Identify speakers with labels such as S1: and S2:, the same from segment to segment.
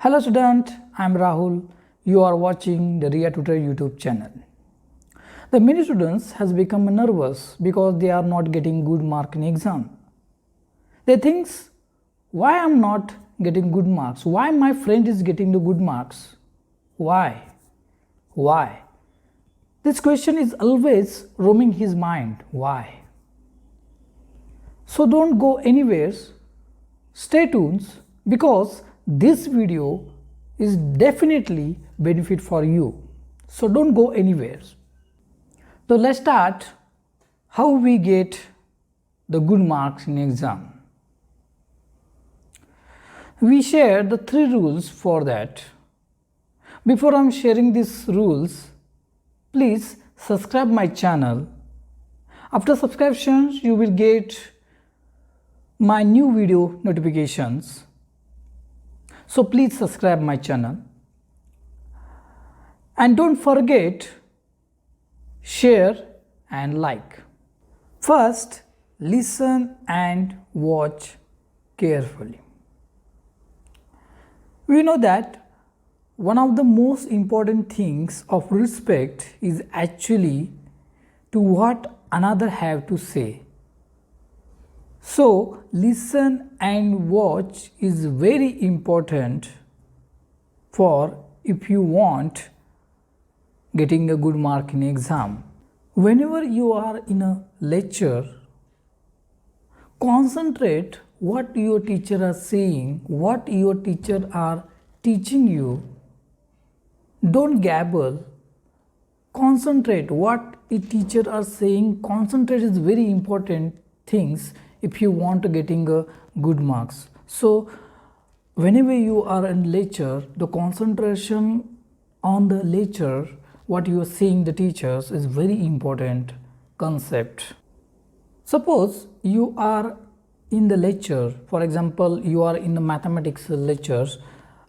S1: Hello student, I am Rahul. You are watching the Ria Tutor YouTube channel. The many students has become nervous because they are not getting good mark in exam. They think, why I am not getting good marks? Why my friend is getting the good marks? Why? Why? This question is always roaming his mind. Why? So don't go anywhere. Stay tuned because this video is definitely benefit for you. So don't go anywhere. So let's start how we get the good marks in exam. We share the 3 rules for that. Before I'm sharing these rules, please subscribe my channel. After subscription, you will get my new video notifications. So please subscribe my channel. And don't forget, share and like. First, listen and watch carefully. We know that one of the most important things of respect is actually to what another have to say. So listen and watch is very important for if you want getting a good mark in exam. Whenever you are in a lecture, concentrate what your teacher are saying, what your teacher are teaching you. Don't gabble. Concentrate what the teacher are saying. Concentrate is very important things if you want to getting a good marks. So whenever you are in lecture, the concentration on the lecture, what you are seeing the teachers is very important concept. Suppose you are in the lecture, for example, you are in the mathematics lectures,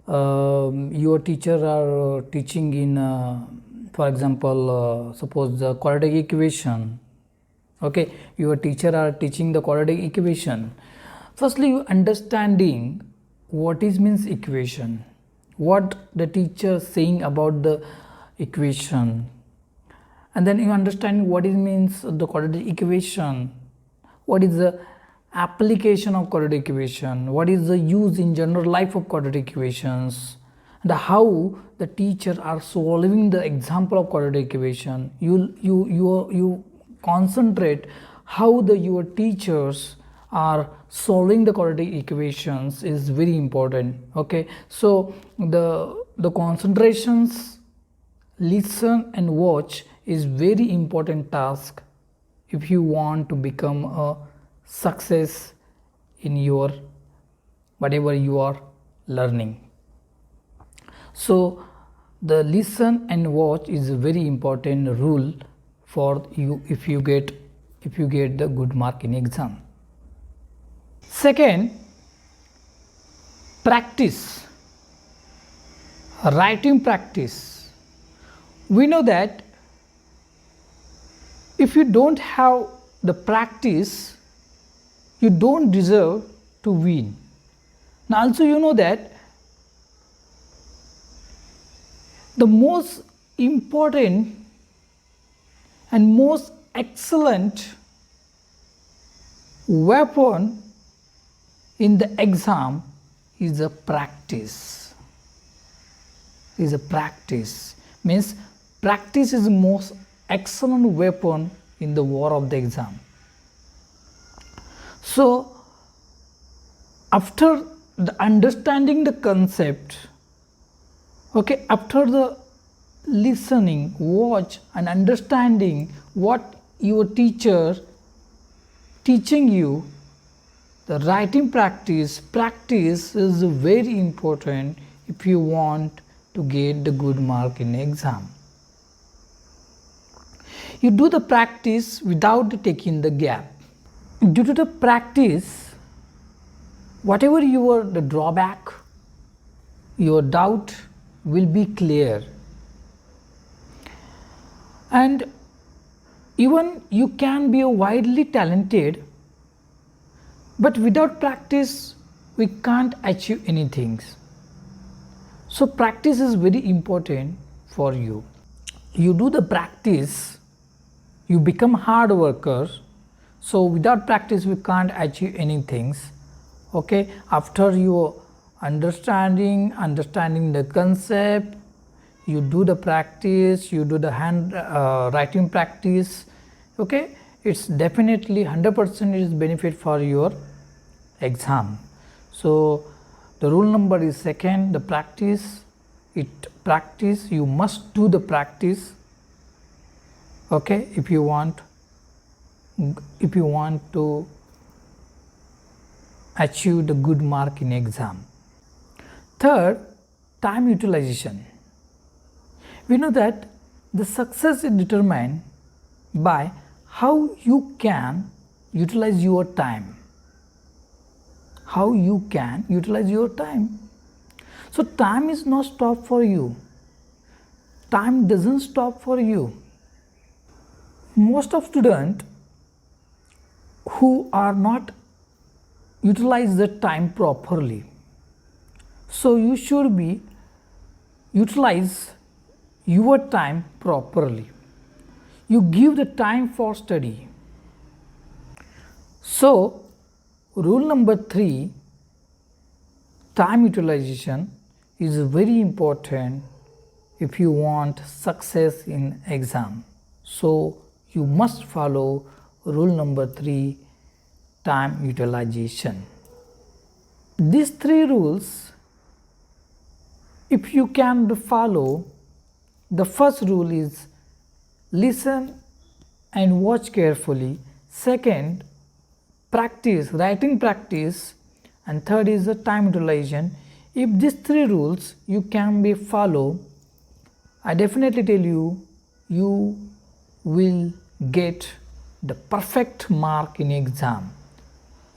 S1: your teacher are teaching in, for example, suppose the quadratic equation. Okay, your teacher are teaching the quadratic equation. Firstly, you understanding what is means equation, what the teacher saying about the equation, and then you understand what it means the quadratic equation, what is the application of quadratic equation, what is the use in general life of quadratic equations, and how the teacher are solving the example of quadratic equation. You concentrate how your teachers are solving the quadratic equations is very important. Okay, so the concentrations, listen and watch is very important task if you want to become a success in your whatever you are learning. So the listen and watch is a very important rule for you if you get the good mark in exam. Second, practice, writing practice. We know that if you don't have the practice, you don't deserve to win. Now also you know that the most important and most excellent weapon in the exam is a practice. Means practice is the most excellent weapon in the war of the exam. So after the understanding the concept, okay, after the listening, watch and understanding what your teacher teaching you, the writing practice is very important if you want to get the good mark in exam. You do the practice without taking the gap. Due to the practice, whatever your the drawback, your doubt will be clear. And even you can be a widely talented, but without practice we can't achieve anything. So practice is very important for you. You do the practice, you become hard worker. So without practice we can't achieve anything. Okay, after you understanding the concept, you do the practice, you do the hand writing practice. Okay, it's definitely 100% is benefit for your exam. So the rule number is second, the practice. You must do the practice. Okay, if you want to achieve the good mark in exam. Third, time utilization. We know that the success is determined by how you can utilize your time. How you can utilize your time. So time is not stop for you. Time doesn't stop for you. Most of students who are not utilize the time properly. So you should be utilize your time properly. You give the time for study. So rule number 3, time utilization is very important if you want success in exam. So you must follow rule number 3, time utilization. These 3 rules, if you can follow, the first rule is listen and watch carefully. Second, practice, writing practice. And third is the time utilization. If these 3 rules you can be follow, I definitely tell you, you will get the perfect mark in exam.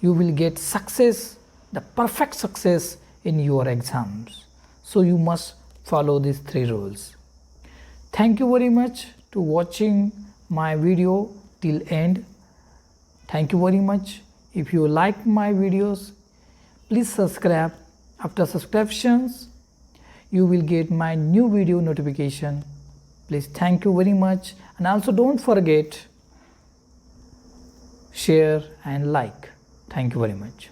S1: You will get success, the perfect success in your exams. So you must follow these 3 rules. Thank you very much to watching my video till end. Thank you very much. If you like my videos, please subscribe. After subscriptions, you will get my new video notification. Please, thank you very much. And also don't forget, share and like. Thank you very much.